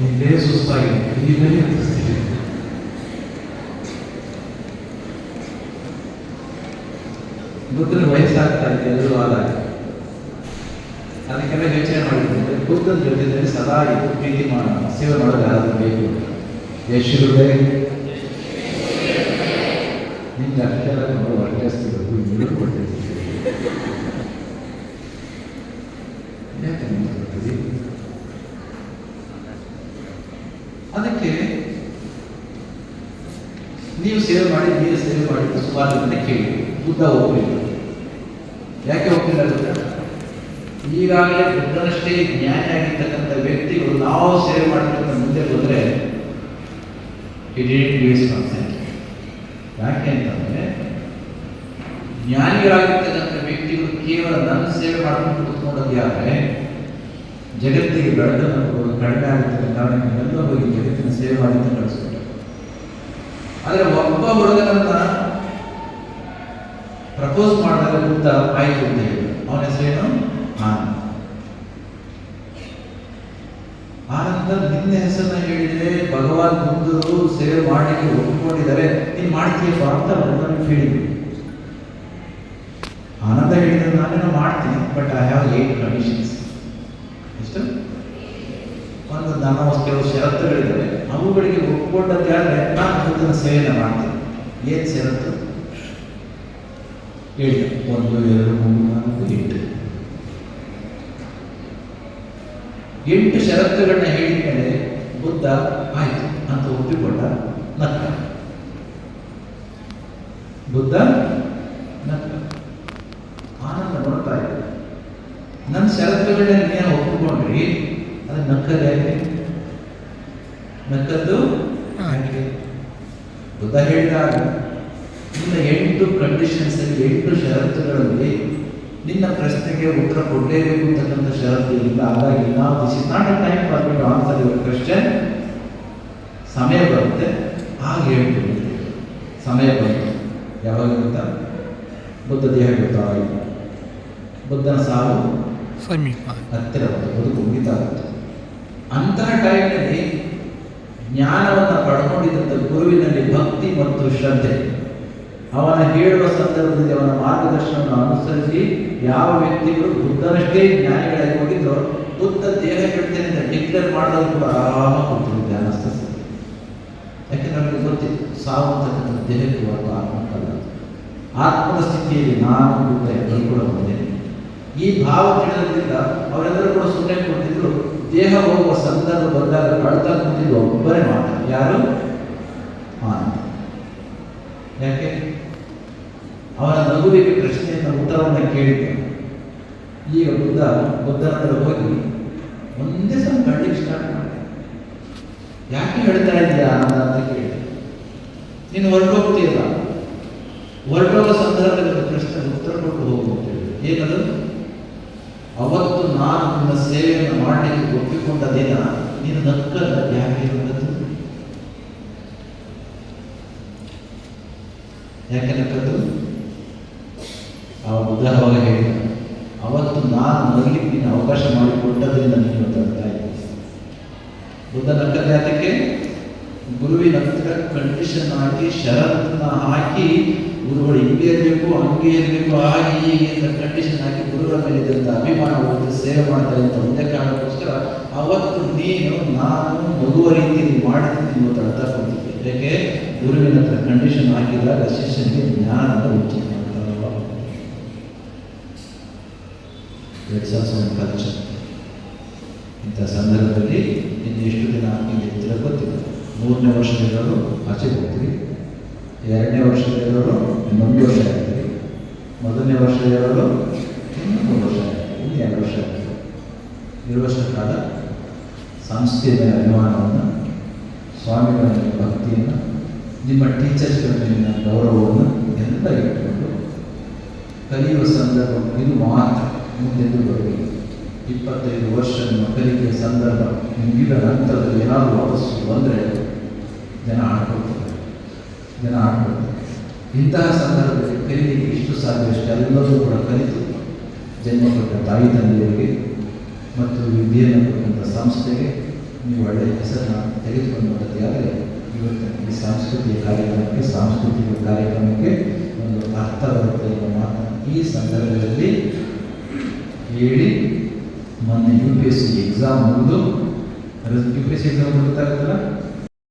ಇಲ್ಲೇ ಸುಸ್ತಾಗಿದೆ, ಇಲ್ಲೇ ನಿಲ್ಲಿಸ್ತೀವಿ. ಬುದ್ಧನ ವಯಸ್ಸಾಗ್ತಾ ಇದೆ, ಎಲ್ಲರೂ ಆದಾಗ ಅದಕ್ಕೆಲ್ಲ ಯೋಚನೆ ಮಾಡಿದ್ರೆ ಬುದ್ಧನ ಜೊತೆಯಲ್ಲಿ ಸದಾ ಇದು ಪ್ರೀತಿ ಸೇವೆ ಮಾಡೋದು ಯಾರಾದ್ರೂ ಬೇಕು. ಯಶುರುಡೆ ನಿಮ್ಗೆ ಅಷ್ಟೆಲ್ಲ ತುಂಬ ವರ್ತಿಸ್ತಿರೋದು ಇವರು ಕೊಟ್ಟಿರ್ತೀವಿ. ಯಾಕೆ ಕೊಡ್ತೀವಿ? ಅದಕ್ಕೆ ನೀವು ಸೇವೆ ಮಾಡಿ, ನೀವು ಸೇವೆ ಮಾಡಿ ಸುಮಾರು ಜನ ಕೇಳಿ ಬುದ್ಧ ಒಪ್ಪಲಿಲ್ಲ. ಯಾಕೆ ಒಪ್ಪಿಲ್ಲ ಗೊತ್ತಾ? ಈಗಾಗಲೇ ಬುದ್ಧನಷ್ಟೇ ಜ್ಞಾನಿ ಆಗಿರ್ತಕ್ಕಂಥ ವ್ಯಕ್ತಿಗಳು ನಾವು ಸೇವೆ ಮಾಡಬೇಕಂತ ಮುಂದೆ ಬಂದರೆ ಯಾಕೆ ಅಂತಂದರೆ, ಜ್ಞಾನಿಗಳಾಗಿರ್ತಕ್ಕಂಥ ವ್ಯಕ್ತಿಗಳು ಕೇವಲ ನನ್ನ ಸೇವೆ ಮಾಡ್ಕೊಂಡು ಕೂತ್ಕೊಂಡದ್ದಾದರೆ ಜಗತ್ತಿಗೆ ಬೆಳಕನ್ನು ಕೊಡೋದು ಕಡಿಮೆ ಆಗಿರ್ತಕ್ಕಂಥ ಕಾರಣ ಎಲ್ಲ ಹೋಗಿ ಜಗತ್ತಿನ ಸೇವೆ ಮಾಡಿ ಅಂತ ಕಳಿಸ್ಬಿಟ್ಟು. ಆದರೆ ಒಬ್ಬ ಹುಡುಗನನ್ನ ಪ್ರಪೋಸ್ ಮಾಡಿದಾಗ ಬುದ್ಧ ಆಯ್ತು ಅಂತ ಹೇಳಿದ್ರು. ಅವನ ಹೆಸರೇನು? ಆನಂದ. ನಿನ್ನ ಹೆಸರನ್ನ ಹೇಳಿದ್ರೆ ಭಗವಾನ್ ಬುದ್ಧರು ಸೇವೆ ಮಾಡಲಿಕ್ಕೆ ಒಪ್ಪಿಕೊಂಡಿದ್ದಾರೆ, ನೀನು ಮಾಡ್ತೀಯಪ್ಪ ಅಂತ ನನಗೆ ಹೇಳಿದ್ರು. ಆನಂದ ಹೇಳಿದ್ರೆ ನಾನೇನೋ ಮಾಡ್ತೀನಿ, ಬಟ್ ಐ ಹ್ಯಾವ್ 8 ಕಂಡೀಷನ್ಸ್. ಎಷ್ಟು? ಒಂದು ನನ್ನ ಕೆಲವು ಷರತ್ತುಗಳಿದ್ದಾವೆ, ಅವುಗಳಿಗೆ ಒಪ್ಪಿಕೊಂಡದ್ದಾದ್ರೆ ನಾನು ಬುದ್ಧನ ಸೇವೆನ ಮಾಡ್ತೀನಿ. ಏನು ಷರತ್ತು ಹೇಳಿ? 1 2 3 4 8 ಷರತ್ತುಗಳನ್ನ ಹೇಳಿದ ಮೇಲೆ ಬುದ್ಧ ಆಯ್ತು ಅಂತ ಒಪ್ಪಿಕೊಂಡ. ನಕ್ಕ ಬುದ್ಧ ನಕ್ಕ. ಆನಂದ ನೋಡ್ತಾ ಇದ್ದ, ನನ್ನ ಷರತ್ತುಗಳನ್ನ ನೀನು ಒಪ್ಪಿಕೊಂಡ್ರಿ, ಅದು ನಕ್ಕದ ಯಾಕೆ? ನಕ್ಕದ್ದು ಹಾಗೆ ಬುದ್ಧ ಹೇಳಿದಾಗ ನಿನ್ನ 8 ಕಂಡೀಷನ್ಸ್ ಅಲ್ಲಿ 8 ಷರತ್ತುಗಳಲ್ಲಿ ನಿನ್ನ ಪ್ರಶ್ನೆಗೆ ಉತ್ತರ ಕೊಡಲೇಬೇಕು ಅಂತಕ್ಕಂಥ ಷರತ್ತು ಇಲ್ಲ. ಹಾಗಾಗಿ ನಾವು this is not a time for you to answer your question. ಸಮಯ ಬರುತ್ತೆ, ಆಗ ಹೇಳ್ತೀವಿ. ಸಮಯ ಬಂತು. ಯಾವಾಗ ಗೊತ್ತಾ? ಬುದ್ಧ ದೇಹ ಗೊತ್ತಾಯಿತು. ಬುದ್ಧನ ಸಾವು ಹತ್ತಿರ ಬಂತು, ಬದುಕು ಮುಗಿತಾಗುತ್ತೆ. ಅಂತಹ ಟೈಮ್ನಲ್ಲಿ ಜ್ಞಾನವನ್ನು ಪಡ್ಕೊಂಡಿದ್ದಂಥ ಗುರುವಿನಲ್ಲಿ ಭಕ್ತಿ ಮತ್ತು ಶ್ರದ್ಧೆ, ಅವನ ಹೇಳುವ ಸಂದರ್ಭದಲ್ಲಿ ಅವನ ಮಾರ್ಗದರ್ಶನವನ್ನು ಅನುಸರಿಸಿ ಯಾವ ವ್ಯಕ್ತಿಗಳು ಬುದ್ಧನಷ್ಟೇ ಜ್ಞಾನಿಗಳಾಗಿ ಹೋಗಿದ್ರು, ಬುದ್ಧ ದೇಹ ಬಿಡ್ತೇನೆ ಅಂತ ಡಿಕ್ಲೇರ್ ಮಾಡೋದು ಕೂಡ ಆರಾಮಾಗಿ ಕೂತಿದ್ರು ಧ್ಯಾನಸ್ಥ. ಯಾಕೆ ನಮಗೆ ಗೊತ್ತಿತ್ತು ಸಾವು ಅಂತಕ್ಕಂಥ ದೇಹಕ್ಕೆ ಬರುವ ಆತ್ಮಕ್ಕಲ್ಲ. ಆತ್ಮದ ಸ್ಥಿತಿಯಲ್ಲಿ ನಾನು ಬುದ್ಧ ಎಲ್ಲರೂ ಕೂಡ ಬಂದೇನೆ. ಈ ಭಾವ ತಿಳಿದ್ರಿಂದ ಅವರೆಲ್ಲರೂ ಕೂಡ ಸುಮ್ಮನೆ ಕೂತಿದ್ರು. ದೇಹ ಹೋಗುವ ಸಂದರ್ಭ ಬಂದಾಗ ಅಳ್ತಾ ಕೂತಿದ್ದು ಒಬ್ಬರೇ ಮಾತ್ರ. ಯಾರು? ಆನಂದ. ಯಾಕೆ? ಅವನ ನಗುವಿಗೆ ಪ್ರಶ್ನೆಯನ್ನು ಉತ್ತರವನ್ನು ಕೇಳಿದ್ದ. ಈಗ ಬುದ್ಧನ ಹತ್ರ ಹೋಗಿ ಒಂದೇ ಸಲ ಕಳ್ಳಿಕ್ಕೆ ಸ್ಟಾರ್ಟ್ ಮಾಡಿದೆ. ಯಾಕೆ ಹೇಳ್ತಾ ಇದೆಯಾ ಆನಂದ ಅಂತ ಕೇಳಿದೆ. ನೀನು ಹೊರಟೋಗ್ತೀಯಲ್ಲ, ಹೊರಟೋಗೋ ಸಂದರ್ಭದಲ್ಲಿ ಪ್ರಶ್ನೆ ಉತ್ತರ ಕೊಟ್ಟು ಹೋಗು ಅಂತ ಹೇಳಿದೆ. ಏನದು? ಅವತ್ತು ನಾನು ನಿನ್ನ ಸೇವೆಯನ್ನು ಮಾಡಲಿಕ್ಕೆ ಒಪ್ಪಿಕೊಂಡ ದಿನ ನೀನು ನಕ್ಕಲ್ಲ, ಯಾಕೆ ನಕ್ಕದ್ದು? ಯಾಕೆ ನಕ್ಕದ್ದು? ಬುದ್ಧ ಅವಾಗ ಹೇಳಿದ, ಅವತ್ತು ನಾನು ನಗಲಿಕ್ಕೆ ನೀನು ಅವಕಾಶ ಮಾಡಿಕೊಟ್ಟದ್ರಿಂದ ನೀನು ಬರ್ತಾ ಇದ್ದೆ. ಬುದ್ಧ ನಕ್ಕದೆ ಅದಕ್ಕೆ ಗುರುವಿನ ಹತ್ರ ಕಂಡೀಷನ್ ಹಾಕಿ ಷರತ್ತನ್ನ ಹಾಕಿ, ಗುರುಗಳು ಹಿಂಗೆ ಇರಬೇಕು ಹಂಗೆ ಇರಬೇಕು ಹಾಗೆ ಹೀಗೆ ಅಂತ ಕಂಡೀಷನ್ ಹಾಕಿ ಗುರುಗಳ ಮೇಲೆ ಇದ್ದಂಥ ಅಭಿಮಾನ ಹೋಗಿ ಸೇವೆ ಮಾಡ್ತಾರೆ ಅಂತ ಒಂದೇ ಕಾರಣಕ್ಕೋಸ್ಕರ ಅವತ್ತು ನೀನು ನಾನು ನಗುವ ರೀತಿಯಲ್ಲಿ ಮಾಡಿದ್ದೀನಿ ಇವತ್ತು ಅರ್ಥ ಕೊಡ್ತಿದ್ದೆ. ಯಾಕೆ? ಗುರುವಿನ ಹತ್ರ ಕಂಡೀಷನ್ ಹಾಕಿದಾಗ ಶಿಷ್ಯನಿಗೆ ಜ್ಞಾನದ ಉಚಿತ ಕಲ್ಚರ್. ಇಂಥ ಸಂದರ್ಭದಲ್ಲಿ ಇನ್ನು ಎಷ್ಟು ದಿನ ಆಗ್ತಿದ್ದಿರ ಗೊತ್ತಿಲ್ಲ. 3ನೇ ವರ್ಷದಲ್ಲಿರೋರು ಆಚೆ ಹೋಗ್ತೀವಿ, 2ನೇ ವರ್ಷದಲ್ಲಿರೋರು ಇನ್ನೊಂದು ವರ್ಷ ಆಗ್ತೀವಿ, 1ನೇ ವರ್ಷದಲ್ಲಿರೋರು ಇನ್ನೂ 3 ವರ್ಷ ಆಗ್ತೀವಿ, ಇನ್ನು 2 ವರ್ಷ ಆಗ್ತೀವಿ. 2 ವರ್ಷ ಕಾಲ ಸಂಸ್ಥೆಯ ಅಭಿಮಾನವನ್ನು, ಸ್ವಾಮಿಗಳ ಭಕ್ತಿಯನ್ನು, ನಿಮ್ಮ ಟೀಚರ್ಸ್ಗಳ ಮೇಲಿನ ಗೌರವವನ್ನು ಎಲ್ಲ ಇಟ್ಟುಕೊಂಡು ಕಲಿಯುವ ಸಂದರ್ಭ ಇದು ಮಾತ್ರ. ಮುಂದೆಂದು ಬರಬೇಕು. 25 ವರ್ಷ ನಿಮ್ಮ ಕಲಿಕೆಯ ಸಂದರ್ಭ ಮುಗಿದ ನಂತರದಲ್ಲಿ ಏನಾದರೂ ವಾಪಸ್ಸು ಬಂದರೆ ಜನ ಆಡ್ಕೊಳ್ತಾರೆ. ಇಂತಹ ಸಂದರ್ಭದಲ್ಲಿ ಕಲಿಲಿಕ್ಕೆ ಇಷ್ಟು ಸಾಧ್ಯವಷ್ಟು ಎಲ್ಲರೂ ಕೂಡ ಕಲಿತು ಜನ್ಮ ಕೊಟ್ಟ ತಾಯಿ ತಂದೆಯವರಿಗೆ ಮತ್ತು ವಿದ್ಯೆಯನ್ನು ಕೊಟ್ಟಂಥ ಸಂಸ್ಥೆಗೆ ನೀವು ಒಳ್ಳೆಯ ಹೆಸರನ್ನು ತೆಗೆದುಕೊಂಡು ಹೋದಲ್ಲಿ ಆದರೆ ಇವತ್ತಿನ ಈ ಸಾಂಸ್ಕೃತಿಕ ಕಾರ್ಯಕ್ರಮಕ್ಕೆ ಒಂದು ಅರ್ಥ ಬರುತ್ತೆ ಅನ್ನೋ ಮಾತನ್ನು ಈ ಸಂದರ್ಭದಲ್ಲಿ ಹೇಳಿ, ಮೊನ್ನೆ UPSC ಎಕ್ಸಾಮ್ ಮುಗಿದು, UPSC ಎಕ್ಸಾಮ್ ಗೊತ್ತಾಗುತ್ತಲ್ಲ,